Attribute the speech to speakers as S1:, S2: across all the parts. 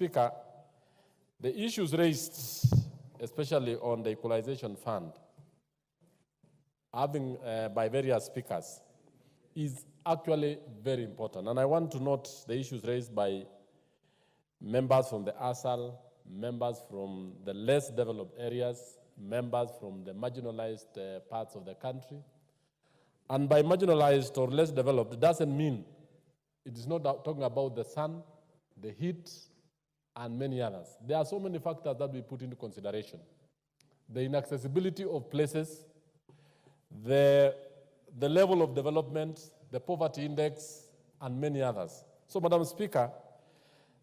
S1: Speaker, the issues raised, especially on the Equalization Fund, by various speakers, is actually very important. And I want to note the issues raised by members from the ASAL, members from the less developed areas, members from the marginalized parts of the country. And by marginalized or less developed, it doesn't mean it is not talking about the sun, the heat, and many others. There are so many factors that we put into consideration. The inaccessibility of places, the level of development, the poverty index, and many others. So, Madam Speaker,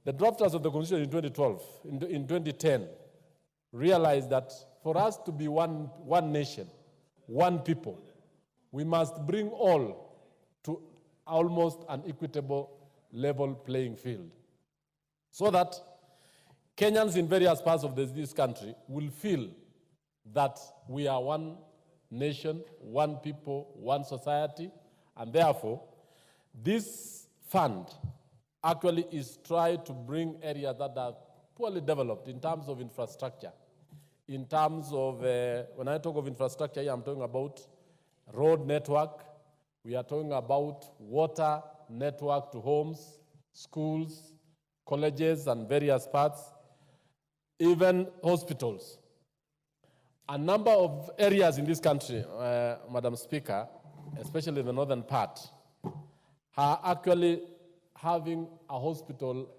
S1: the drafters of the Constitution in 2012, in 2010, realized that for us to be one nation, one people, we must bring all to almost an equitable level playing field, so that Kenyans in various parts of this country will feel that we are one nation, one people, one society, and therefore, this fund actually is trying to bring areas that are poorly developed in terms of infrastructure. In terms of, when I talk of infrastructure here, I'm talking about road network, we are talking about water network to homes, schools, colleges, and various parts, even hospitals. A number of areas in this country, Madam Speaker, especially the northern part, are actually having a hospital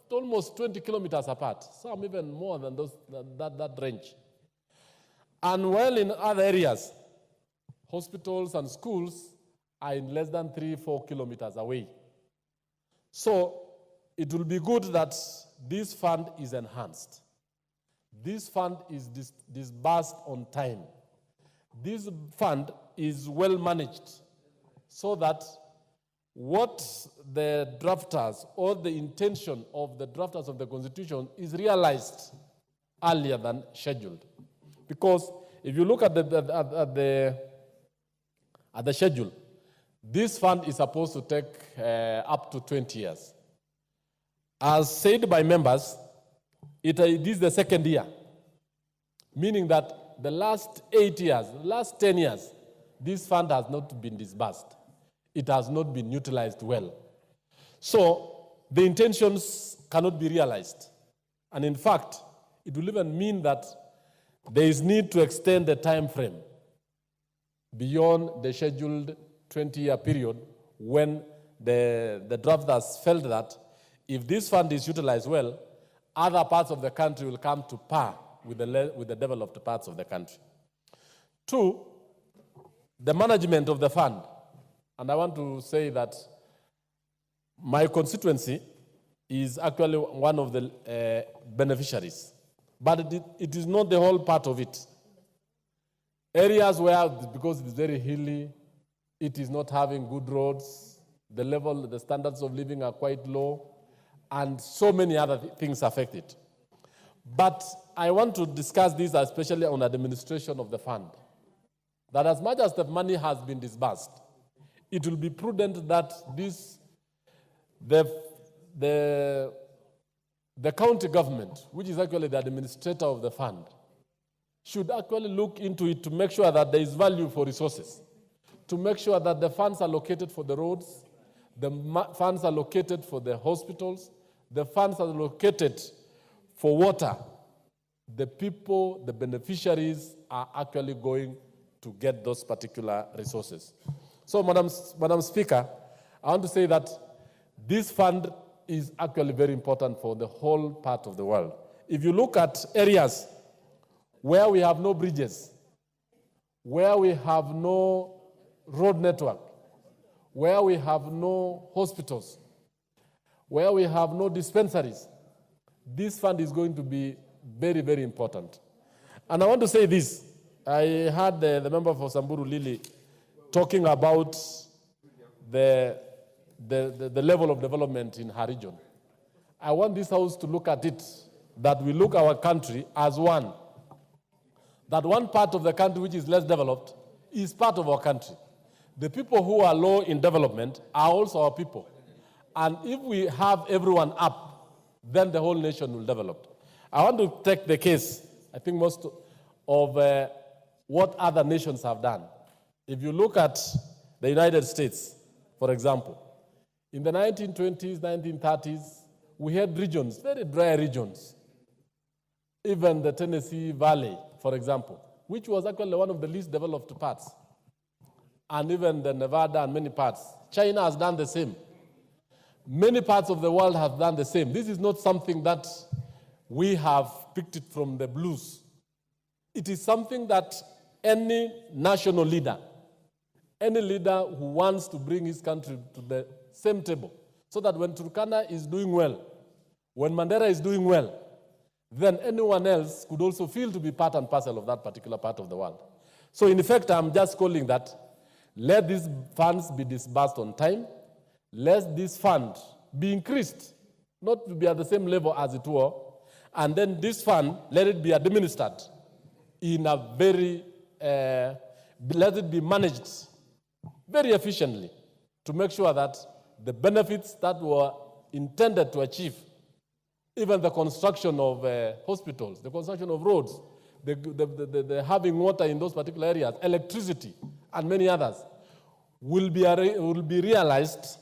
S1: almost 20 kilometers apart, some even more than that range. And while in other areas, hospitals and schools are in less than 3-4 kilometers away. So it will be good that this fund is enhanced. This fund is disbursed on time. This fund is well managed so that what the drafters or the intention of the drafters of the Constitution is realized earlier than scheduled. Because if you look at the schedule, this fund is supposed to take up to 20 years. As said by members, it is the second year, meaning that the last 8 years, the last 10 years, this fund has not been disbursed. It has not been utilized well. So the intentions cannot be realized. And in fact, it will even mean that there is need to extend the time frame beyond the scheduled 20-year period when the drafters felt that if this fund is utilized well, other parts of the country will come to par with the developed parts of the country. Two, the management of the fund. And I want to say that my constituency is actually one of the beneficiaries, but it is not the whole part of it. Areas where, because it is very hilly, it is not having good roads, the standards of living are quite low, and so many other things affect it. But I want to discuss this especially on administration of the fund. That as much as the money has been disbursed, it will be prudent that the county government, which is actually the administrator of the fund, should actually look into it to make sure that there is value for resources, to make sure that the funds are allocated for the roads, the funds are allocated for the hospitals, the funds are allocated for water. The people, the beneficiaries, are actually going to get those particular resources. So, Madam Speaker, I want to say that this fund is actually very important for the whole part of the world. If you look at areas where we have no bridges, where we have no road network, where we have no hospitals, where we have no dispensaries, this fund is going to be very, very important. And I want to say this. I heard the member for Samburu Lili talking about the level of development in her region. I want this House to look at it, that we look our country as one. That one part of the country which is less developed is part of our country. The people who are low in development are also our people. And if we have everyone up, then the whole nation will develop. I want to take the case, I think most of what other nations have done. If you look at the United States, for example, in the 1920s, 1930s, we had regions, very dry regions. Even the Tennessee Valley, for example, which was actually one of the least developed parts. And even the Nevada and many parts. China has done the same. Many parts of the world have done the same. This is not something that we have picked it from the blues. It is something that any national leader, any leader who wants to bring his country to the same table, so that when Turkana is doing well, when Mandera is doing well, then anyone else could also feel to be part and parcel of that particular part of the world. So in effect, I'm just calling that, let these funds be disbursed on time, let this fund be increased, not to be at the same level as it were, and then this fund, let it be administered in a very, let it be managed very efficiently to make sure that the benefits that were intended to achieve, even the construction of hospitals, the construction of roads, the having water in those particular areas, electricity, and many others, will be realized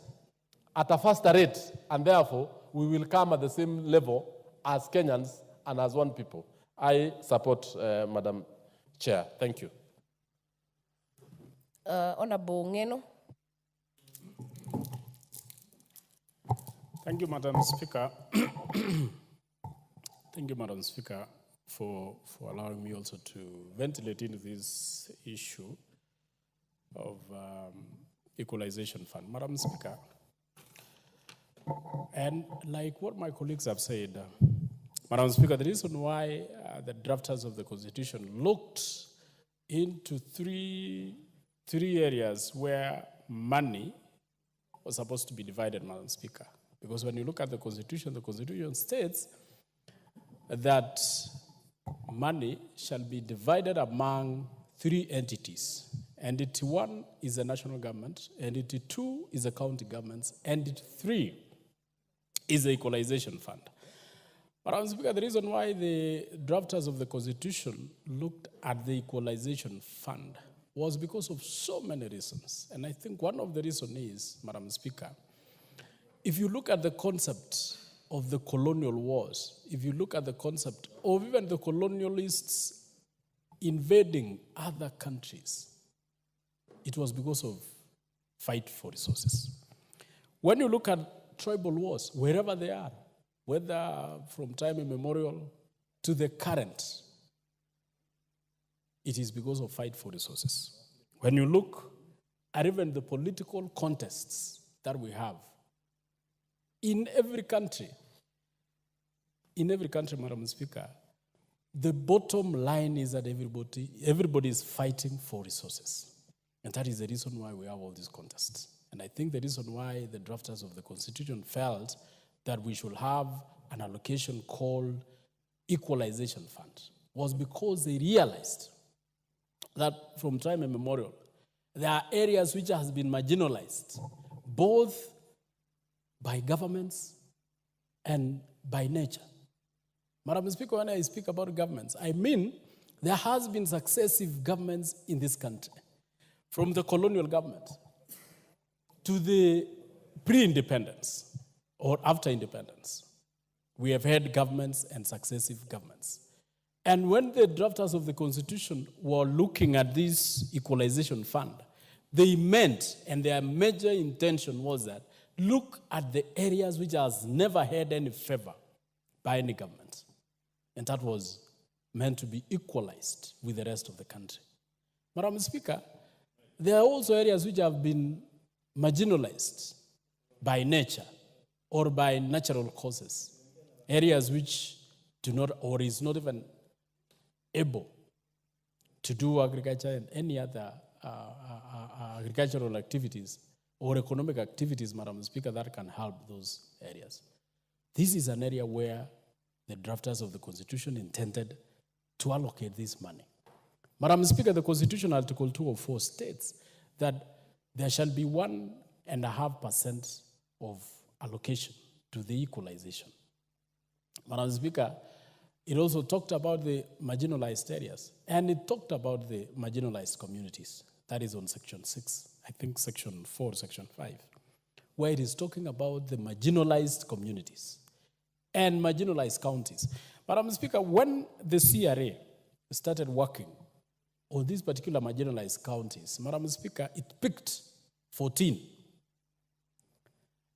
S1: at a faster rate, and therefore we will come at the same level as Kenyans and as one people. I support Madam Chair. Thank you.
S2: Honorable Ngeno.
S3: Thank you, Madam Speaker. Thank you, Madam Speaker, for allowing me also to ventilate into this issue of Equalization Fund. Madam Speaker, and like what my colleagues have said, Madam Speaker, the reason why the drafters of the Constitution looked into three areas where money was supposed to be divided, Madam Speaker. Because when you look at the Constitution states that money shall be divided among three entities. Entity one is the national government, entity two is the county governments, entity three is the Equalization Fund. Madam Speaker, the reason why the drafters of the Constitution looked at the Equalization Fund was because of so many reasons. And I think one of the reasons is, Madam Speaker, if you look at the concept of the colonial wars, if you look at the concept of even the colonialists invading other countries, it was because of fight for resources. When you look at tribal wars, wherever they are, whether from time immemorial to the current, it is because of fight for resources. When you look at even the political contests that we have, in every country, Madam Speaker, the bottom line is that everybody is fighting for resources. And that is the reason why we have all these contests. And I think the reason why the drafters of the Constitution felt that we should have an allocation called Equalization Fund was because they realized that from time immemorial, there are areas which has been marginalized, both by governments and by nature. Madam Speaker, when I speak about governments, I mean there has been successive governments in this country, from the colonial government to the pre-independence or after independence. We have had governments and successive governments. And when the drafters of the Constitution were looking at this Equalization Fund, they meant, and their major intention was that, look at the areas which has never had any favor by any government. And that was meant to be equalized with the rest of the country. Madam Speaker, there are also areas which have been marginalized by nature or by natural causes. Areas which do not or is not even able to do agriculture and any other agricultural activities or economic activities, Madam Speaker, that can help those areas. This is an area where the drafters of the Constitution intended to allocate this money. Madam Speaker, the Constitution, Article 204, states that there shall be 1.5% of allocation to the equalization. Madam Speaker, it also talked about the marginalized areas, and it talked about the marginalized communities. That is on section 6, I think section 4, section 5, where it is talking about the marginalized communities and marginalized counties. Madam Speaker, when the CRA started working on these particular marginalized counties, Madam Speaker, it picked 14.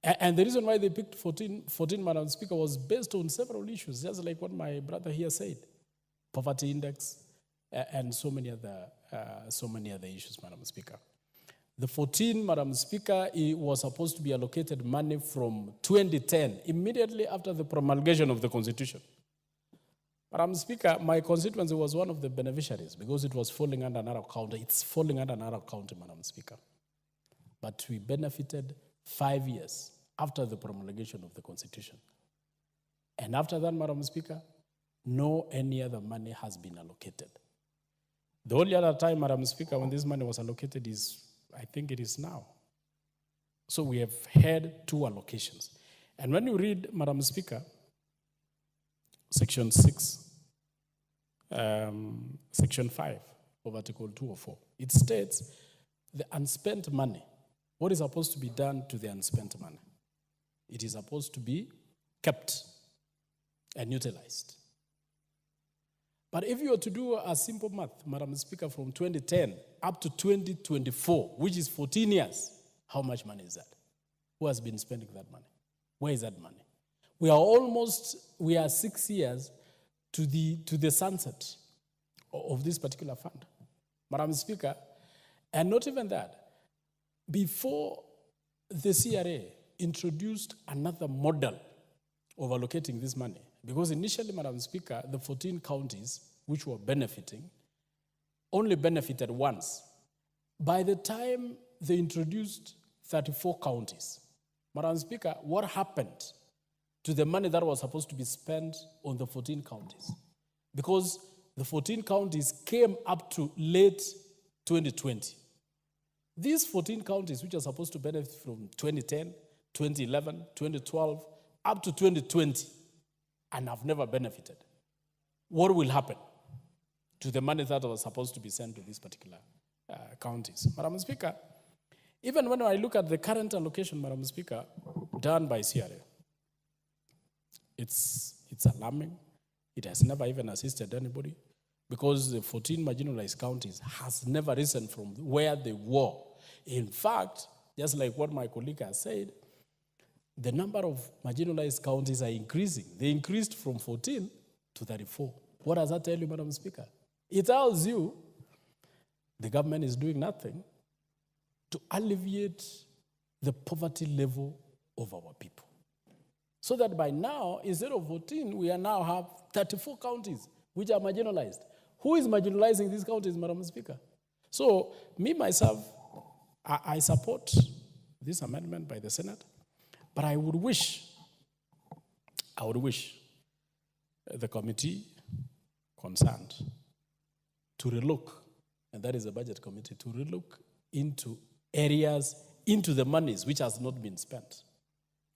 S3: And the reason why they picked 14, Madam Speaker, was based on several issues, just like what my brother here said, poverty index, and so many other issues, Madam Speaker. The 14, Madam Speaker, it was supposed to be allocated money from 2010, immediately after the promulgation of the Constitution. Madam Speaker, my constituency was one of the beneficiaries because it was falling under Narok County. It's falling under Narok County, Madam Speaker. But we benefited 5 years after the promulgation of the Constitution. And after that, Madam Speaker, no any other money has been allocated. The only other time, Madam Speaker, when this money was allocated is, I think it is now. So we have had 2 allocations. And when you read, Madam Speaker, section 6, section 5 of Article 204, it states the unspent money, what is supposed to be done to the unspent money? It is supposed to be kept and utilized. But if you were to do a simple math, Madam Speaker, from 2010 up to 2024, which is 14 years, how much money is that? Who has been spending that money? Where is that money? We are 6 years to the sunset of this particular fund. Madam Speaker, and not even that, before the CRA introduced another model of allocating this money, because initially, Madam Speaker, the 14 counties which were benefiting only benefited once. By the time they introduced 34 counties, Madam Speaker, what happened to the money that was supposed to be spent on the 14 counties? Because the 14 counties came up to late 2020. These 14 counties, which are supposed to benefit from 2010, 2011, 2012, up to 2020, and have never benefited, what will happen to the money that was supposed to be sent to these particular counties? Madam Speaker, even when I look at the current allocation, Madam Speaker, done by CRA, it's alarming. It has never even assisted anybody because the 14 marginalized counties has never risen from where they were. In fact, just like what my colleague has said, the number of marginalized counties are increasing. They increased from 14 to 34. What does that tell you, Madam Speaker? It tells you the government is doing nothing to alleviate the poverty level of our people. So that by now, instead of 14, we now have 34 counties which are marginalized. Who is marginalizing these counties, Madam Speaker? So, me, myself, I support this amendment by the Senate, but I would wish the committee concerned to relook, and that is the budget committee, to relook into areas, into the monies which has not been spent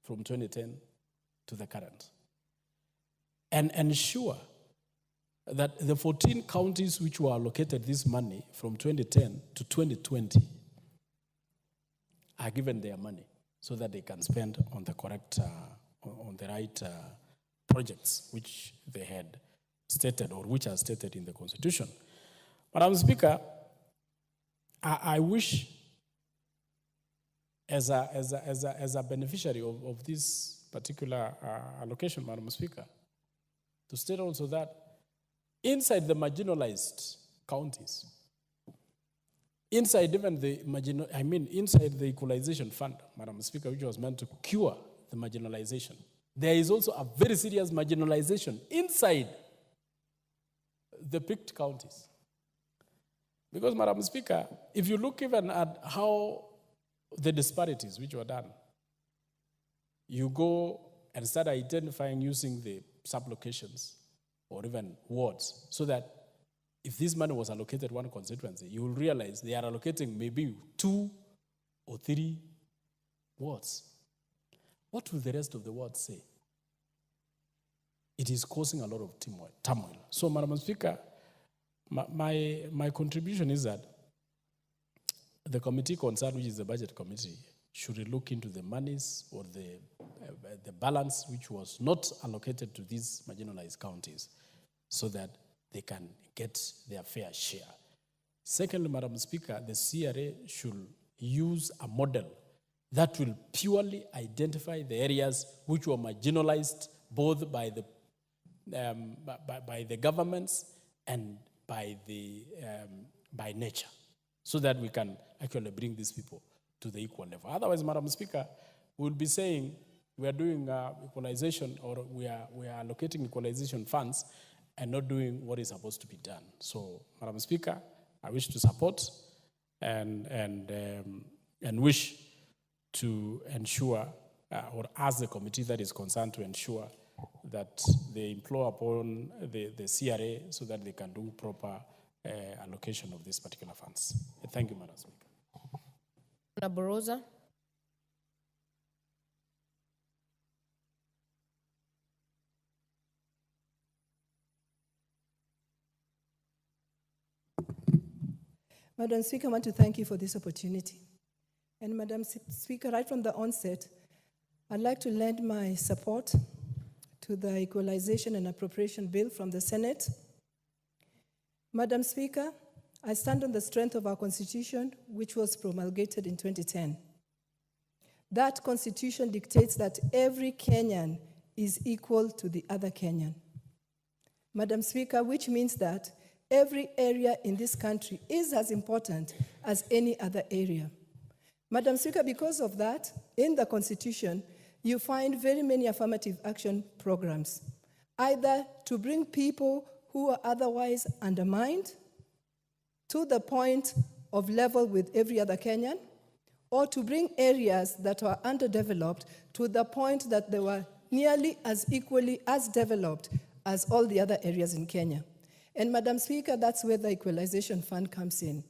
S3: from 2010 to the current, and ensure that the 14 counties which were allocated this money from 2010 to 2020 are given their money so that they can spend on the correct, on the right projects which they had stated or which are stated in the Constitution. Madam Speaker, I wish, as a beneficiary of this particular allocation, Madam Speaker, to state also that inside the marginalized counties, inside even inside the Equalization Fund, Madam Speaker, which was meant to cure the marginalization, there is also a very serious marginalization inside the picked counties. Because, Madam Speaker, if you look even at how the disparities which were done, you go and start identifying using the sublocations or even wards, so that if this money was allocated one constituency, you will realize they are allocating maybe 2 or 3 wards. What will the rest of the wards say? it is causing a lot of turmoil. So, Madam Speaker, my contribution is that the committee concerned, which is the budget committee, should look into the monies or the balance which was not allocated to these marginalized counties so that they can get their fair share. Secondly, Madam Speaker, the CRA should use a model that will purely identify the areas which were marginalized both by the governments and by nature, so that we can actually bring these people to the equal level. Otherwise, Madam Speaker, we'll be saying we are doing equalization, or we are allocating equalization funds and not doing what is supposed to be done. So, Madam Speaker, I wish to support and wish to ensure, or ask the committee that is concerned to ensure that they implore upon the CRA so that they can do proper allocation of these particular funds. Thank you, Madam Speaker.
S2: Boroza.
S4: Madam Speaker, I want to thank you for this opportunity. And Madam Speaker, right from the onset, I'd like to lend my support to the Equalization and Appropriation Bill from the Senate. Madam Speaker, I stand on the strength of our Constitution, which was promulgated in 2010. That Constitution dictates that every Kenyan is equal to the other Kenyan. Madam Speaker, which means that every area in this country is as important as any other area. Madam Speaker, because of that, in the Constitution, you find very many affirmative action programs, either to bring people who are otherwise undermined to the point of level with every other Kenyan, or to bring areas that are underdeveloped to the point that they were nearly as equally as developed as all the other areas in Kenya. And Madam Speaker, that's where the Equalization Fund comes in,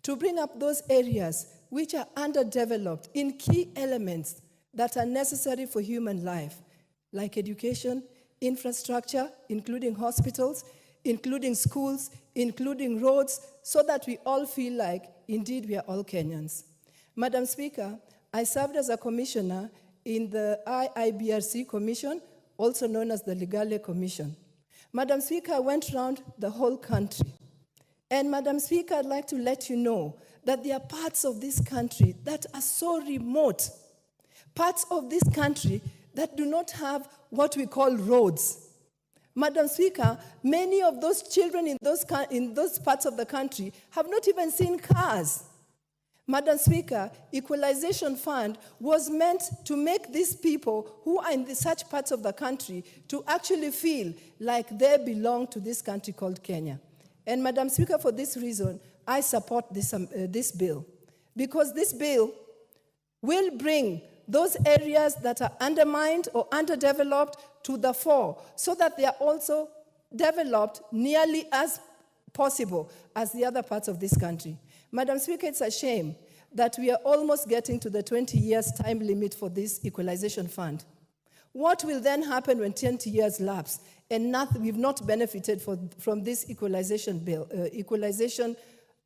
S4: to bring up those areas which are underdeveloped in key elements that are necessary for human life, like education, infrastructure, including hospitals, including schools, including roads, so that we all feel like, indeed, we are all Kenyans. Madam Speaker, I served as a commissioner in the IIBRC Commission, also known as the Legale Commission. Madam Speaker, I went around the whole country. And Madam Speaker, I'd like to let you know that there are parts of this country that are so remote, parts of this country that do not have what we call roads. Madam Speaker, many of those children in those parts of the country have not even seen cars. Madam Speaker, Equalization Fund was meant to make these people who are in such parts of the country to actually feel like they belong to this country called Kenya. And Madam Speaker, for this reason, I support this bill, because this bill will bring those areas that are undermined or underdeveloped to the fore, so that they are also developed nearly as possible as the other parts of this country. Madam Speaker, it's a shame that we are almost getting to the 20 years time limit for this Equalization Fund. What will then happen when 20 years lapse and we've not benefited from this equalization bill,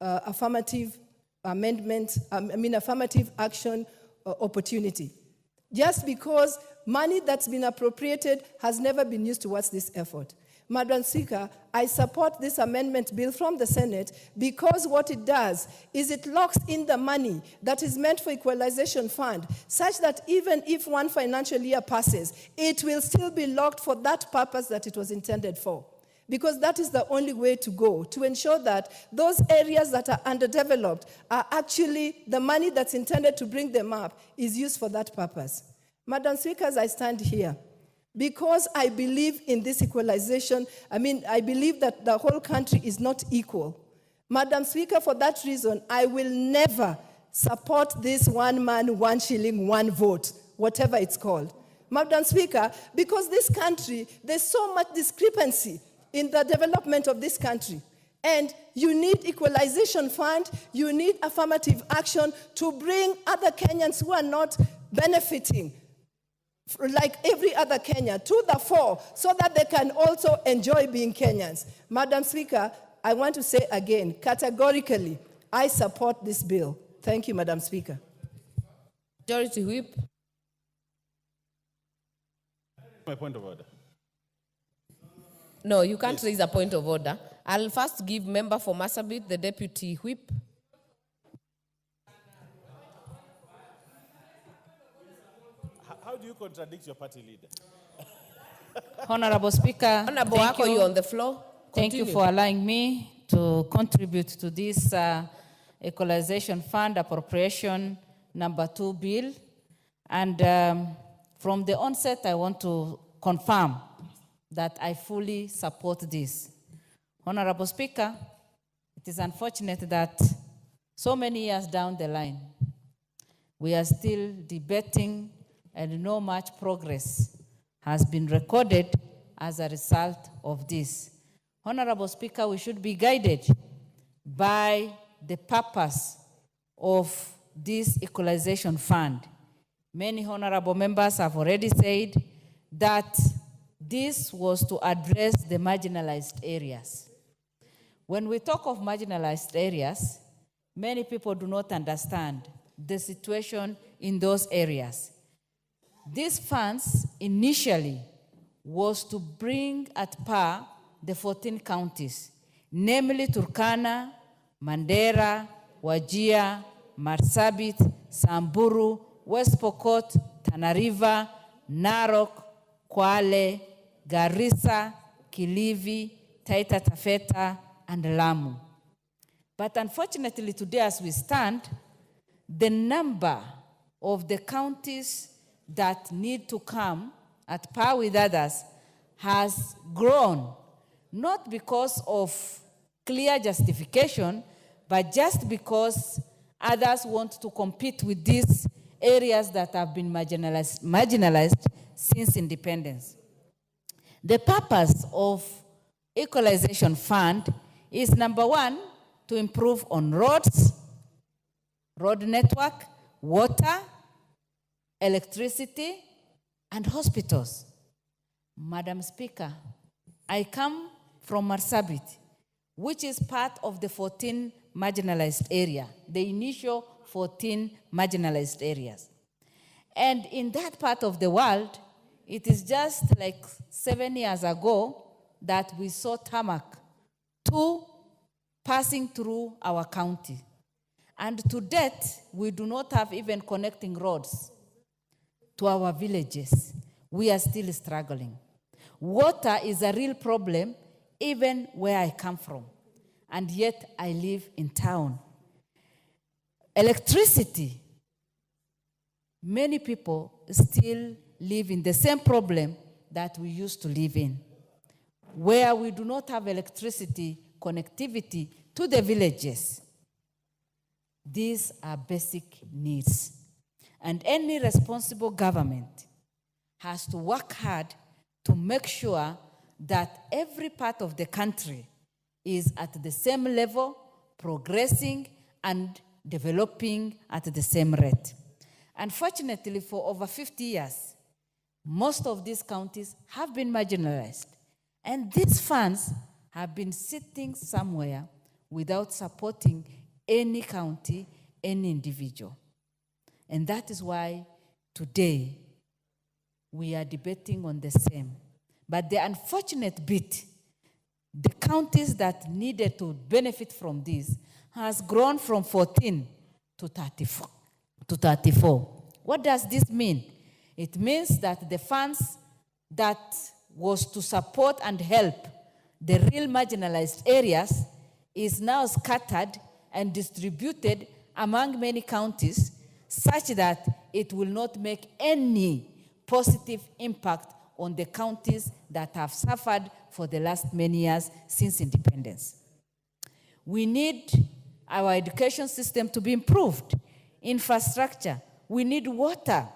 S4: affirmative amendment, affirmative action opportunity? Just because money that's been appropriated has never been used towards this effort. Madam Speaker, I support this amendment bill from the Senate because what it does is it locks in the money that is meant for Equalization Fund, such that even if one financial year passes, it will still be locked for that purpose that it was intended for. Because that is the only way to go, to ensure that those areas that are underdeveloped are actually, the money that's intended to bring them up is used for that purpose. Madam Speaker, as I stand here, because I believe in this equalization, I believe that the whole country is not equal. Madam Speaker, for that reason, I will never support this 1 man, 1 shilling, 1 vote, whatever it's called. Madam Speaker, because this country, there's so much discrepancy in the development of this country. And you need Equalization Fund, you need affirmative action to bring other Kenyans who are not benefiting like every other Kenyan, to the fore, so that they can also enjoy being Kenyans. Madam Speaker, I want to say again, categorically, I support this bill. Thank you, Madam Speaker.
S2: Majority Whip.
S5: My point of order.
S2: No, you can't raise a point of order. I'll first give member for Marsabit, the Deputy Whip.
S5: How do you contradict your party leader?
S6: Honorable Speaker,
S2: Honorable
S6: thank
S2: Wako,
S6: you.
S2: you're on the floor.
S6: Thank you
S2: Continue.
S6: for allowing me to contribute to this Equalization Fund Appropriation number 2 bill. And from the onset, I want to confirm that I fully support this. Honorable Speaker, it is unfortunate that so many years down the line, we are still debating and no much progress has been recorded as a result of this. Honorable Speaker, we should be guided by the purpose of this Equalization Fund. Many honorable members have already said that this was to address the marginalized areas. When we talk of marginalized areas, many people do not understand the situation in those areas. These funds initially was to bring at par the 14 counties, namely Turkana, Mandera, Wajir, Marsabit, Samburu, West Pokot, Tana River, Narok, Kwale, Garissa, Kilifi, Taita Taveta, and Lamu. But unfortunately today as we stand, the number of the counties that need to come at par with others has grown, not because of clear justification, but just because others want to compete with these areas that have been marginalized since independence. The purpose of Equalization Fund is, number one, to improve on roads, road network, water, electricity, and hospitals. Madam Speaker, I come from Marsabit, which is part of the 14 marginalized area, the initial 14 marginalized areas. And in that part of the world, it is just like 7 years ago that we saw tarmac 2 passing through our county. And to date, we do not have even connecting roads to our villages. We are still struggling. Water is a real problem even where I come from, and yet I live in town. Electricity, many people still live in the same problem that we used to live in, where we do not have electricity connectivity to the villages. These are basic needs. And any responsible government has to work hard to make sure that every part of the country is at the same level, progressing and developing at the same rate. Unfortunately, for over 50 years, most of these counties have been marginalized. And these funds have been sitting somewhere without supporting any county, any individual. And that is why today we are debating on the same. But the unfortunate bit, the counties that needed to benefit from this has grown from 14 to 34. What does this mean? It means that the funds that was to support and help the real marginalized areas is now scattered and distributed among many counties, such that it will not make any positive impact on the counties that have suffered for the last many years since independence. We need our education system to be improved, infrastructure, we need water,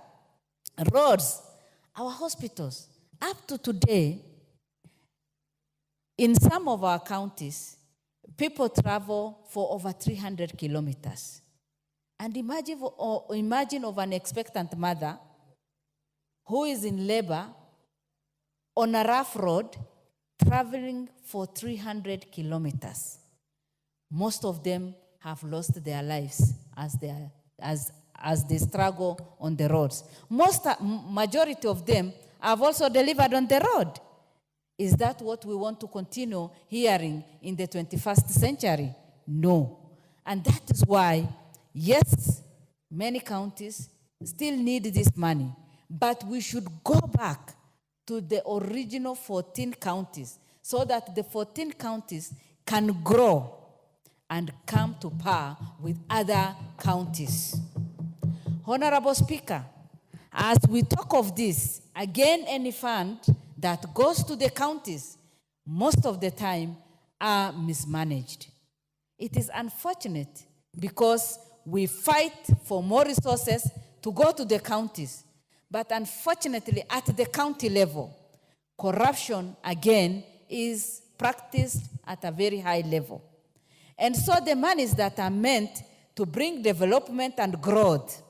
S6: roads, our hospitals. Up to today, in some of our counties, people travel for over 300 kilometers. And imagine of an expectant mother who is in labor on a rough road traveling for 300 kilometers. Most of them have lost their lives as they struggle on the roads. Majority of them have also delivered on the road. Is that what we want to continue hearing in the 21st century? No. And that is why, yes, many counties still need this money, but we should go back to the original 14 counties so that the 14 counties can grow and come to par with other counties. Honorable Speaker, as we talk of this, again, any fund that goes to the counties, most of the time are mismanaged. It is unfortunate because we fight for more resources to go to the counties. But unfortunately, at the county level, corruption, again, is practiced at a very high level. And so the monies that are meant to bring development and growth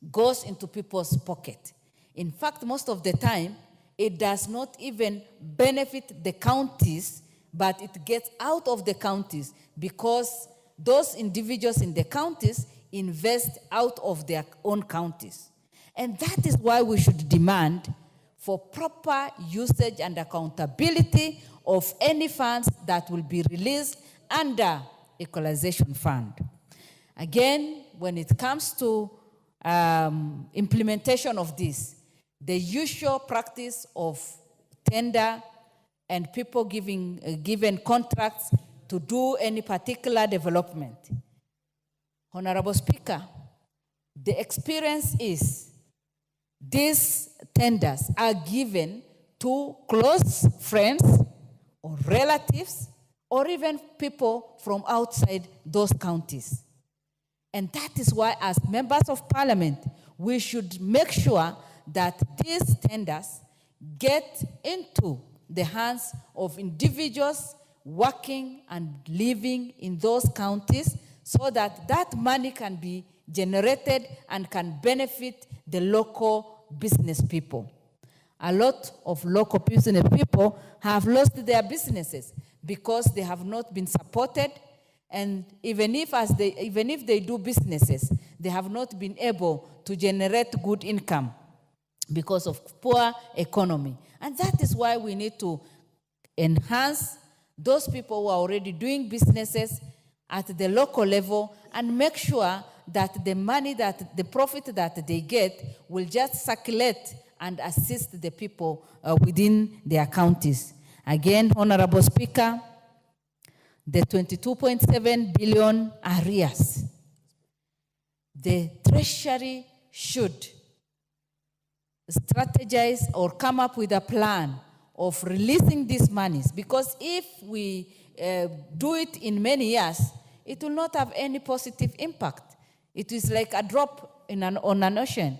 S6: goes into people's pocket. In fact, most of the time, it does not even benefit the counties, but it gets out of the counties because those individuals in the counties invest out of their own counties. And that is why we should demand for proper usage and accountability of any funds that will be released under Equalization Fund. Again, when it comes to implementation of this, the usual practice of tender and people given contracts to do any particular development. Honorable Speaker, the experience is these tenders are given to close friends or relatives or even people from outside those counties. And that is why, as members of parliament, we should make sure that these tenders get into the hands of individuals working and living in those counties so that that money can be generated and can benefit the local business people. A lot of local business people have lost their businesses because they have not been supported, and even if they do businesses, they have not been able to generate good income because of poor economy. And that is why we need to enhance those people who are already doing businesses at the local level and make sure that the money, the profit that they get will just circulate and assist the people within their counties. Again, Honorable Speaker, the 22.7 billion arrears, the Treasury should strategize or come up with a plan of releasing these monies, because if we do it in many years, it will not have any positive impact. It is like a drop on an ocean.